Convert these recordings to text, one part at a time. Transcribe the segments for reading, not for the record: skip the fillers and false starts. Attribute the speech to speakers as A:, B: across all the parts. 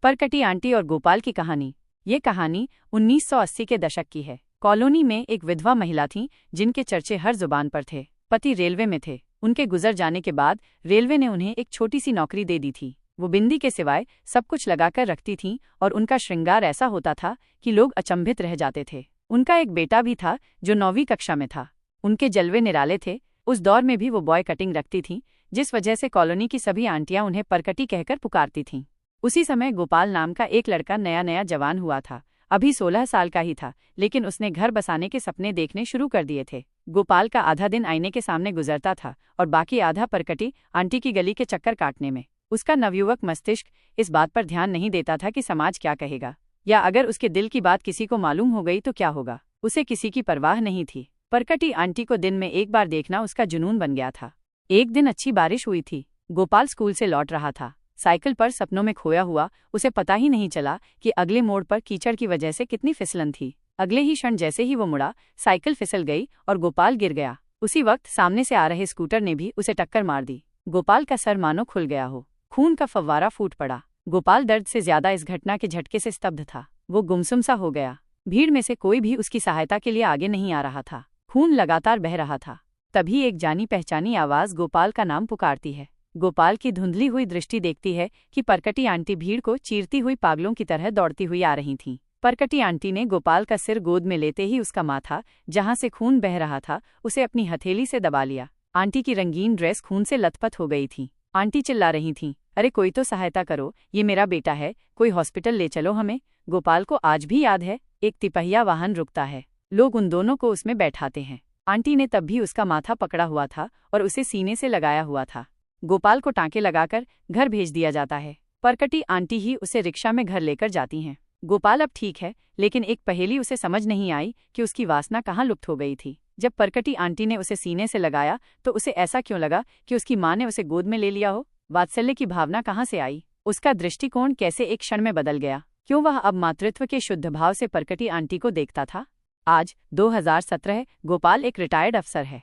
A: परकटी aunty और गोपाल की कहानी। ये कहानी 1980 के दशक की है। कॉलोनी में एक विधवा महिला थीं जिनके चर्चे हर जुबान पर थे। पति रेलवे में थे। उनके गुजर जाने के बाद रेलवे ने उन्हें एक छोटी सी नौकरी दे दी थी। वो बिंदी के सिवाय सब कुछ लगाकर रखती थीं और उनका श्रृंगार ऐसा होता था कि लोग अचंभित रह जाते थे। उनका एक बेटा भी था जो 9वीं कक्षा में था। उनके जलवे निराले थे। उस दौर में भी वो बॉय कटिंग रखती थीं, जिस वजह से कॉलोनी की सभी आंटियां उन्हें परकटी कहकर पुकारती थीं। उसी समय गोपाल नाम का एक लड़का नया नया जवान हुआ था। अभी 16 साल का ही था, लेकिन उसने घर बसाने के सपने देखने शुरू कर दिए थे। गोपाल का आधा दिन आईने के सामने गुजरता था और बाकी आधा परकटी आंटी की गली के चक्कर काटने में। उसका नवयुवक मस्तिष्क इस बात पर ध्यान नहीं देता था कि समाज क्या कहेगा, या अगर उसके दिल की बात किसी को मालूम हो गई तो क्या होगा। उसे किसी की परवाह नहीं थी। परकटी आंटी को दिन में एक बार देखना उसका जुनून बन गया था। एक दिन अच्छी बारिश हुई थी। गोपाल स्कूल से लौट रहा था। साइकिल पर सपनों में खोया हुआ उसे पता ही नहीं चला कि अगले मोड़ पर कीचड़ की वजह से कितनी फिसलन थी। अगले ही क्षण जैसे ही वो मुड़ा, साइकिल फिसल गई और गोपाल गिर गया। उसी वक्त सामने से आ रहे स्कूटर ने भी उसे टक्कर मार दी। गोपाल का सर मानो खुल गया हो। खून का फव्वारा फूट पड़ा। गोपाल दर्द से ज्यादा इस घटना के झटके से स्तब्ध था। वो गुमसुम सा हो गया। भीड़ में से कोई भी उसकी सहायता के लिए आगे नहीं आ रहा था। खून लगातार बह रहा था। तभी एक जानी पहचानी आवाज गोपाल का नाम पुकारती है। गोपाल की धुंधली हुई दृष्टि देखती है कि परकटी आंटी भीड़ को चीरती हुई पागलों की तरह दौड़ती हुई आ रही थीं। परकटी आंटी ने गोपाल का सिर गोद में लेते ही उसका माथा, जहां से खून बह रहा था, उसे अपनी हथेली से दबा लिया। आंटी की रंगीन ड्रेस खून से लथपथ हो गई थी। आंटी चिल्ला रही थीं, अरे कोई तो सहायता करो, ये मेरा बेटा है, कोई हॉस्पिटल ले चलो हमें। गोपाल को आज भी याद है, एक तिपहिया वाहन रुकता है, लोग उन दोनों को उसमें बैठाते हैं। आंटी ने तब भी उसका माथा पकड़ा हुआ था और उसे सीने से लगाया हुआ था। गोपाल को टांके लगाकर घर भेज दिया जाता है। परकटी आंटी ही उसे रिक्शा में घर लेकर जाती हैं। गोपाल अब ठीक है, लेकिन एक पहेली उसे समझ नहीं आई कि उसकी वासना कहाँ लुप्त हो गई थी। जब परकटी आंटी ने उसे सीने से लगाया तो उसे ऐसा क्यों लगा कि उसकी माँ ने उसे गोद में ले लिया हो। वात्सल्य की भावना कहाँ से आई? उसका दृष्टिकोण कैसे एक क्षण में बदल गया? क्यों वह अब मातृत्व के शुद्ध भाव से परकटी आंटी को देखता था? आज 2017 गोपाल एक रिटायर्ड अफसर है।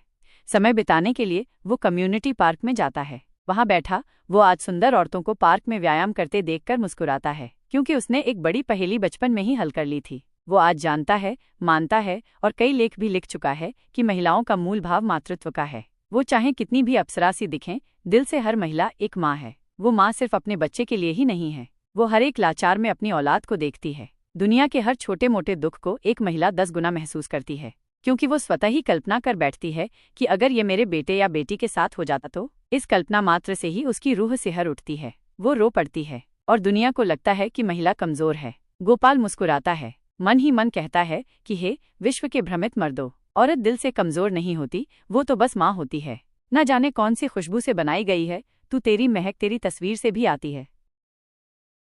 A: समय बिताने के लिए वो कम्युनिटी पार्क में जाता है। वहां बैठा वो आज सुंदर औरतों को पार्क में व्यायाम करते देखकर मुस्कुराता है, क्योंकि उसने एक बड़ी पहेली बचपन में ही हल कर ली थी। वो आज जानता है, मानता है और कई लेख भी लिख चुका है कि महिलाओं का मूल भाव मातृत्व का है। वो चाहे कितनी भी अप्सरा सी दिखें, दिल से हर महिला एक माँ है। वो माँ सिर्फ अपने बच्चे के लिए ही नहीं है, वो हर एक लाचार में अपनी औलाद को देखती है। दुनिया के हर छोटे मोटे दुख को एक महिला 10 गुना महसूस करती है, क्योंकि वो स्वतः ही कल्पना कर बैठती है कि अगर ये मेरे बेटे या बेटी के साथ हो जाता तो। इस कल्पना मात्र से ही उसकी रूह सिहर उठती है। वो रो पड़ती है और दुनिया को लगता है कि महिला कमजोर है। गोपाल मुस्कुराता है, मन ही मन कहता है कि हे विश्व के भ्रमित मर्दों, औरत दिल से कमजोर नहीं होती, वो तो बस माँ होती है। न जाने कौन सी खुशबू से बनाई गई है, तू तेरी महक तेरी तस्वीर से भी आती है।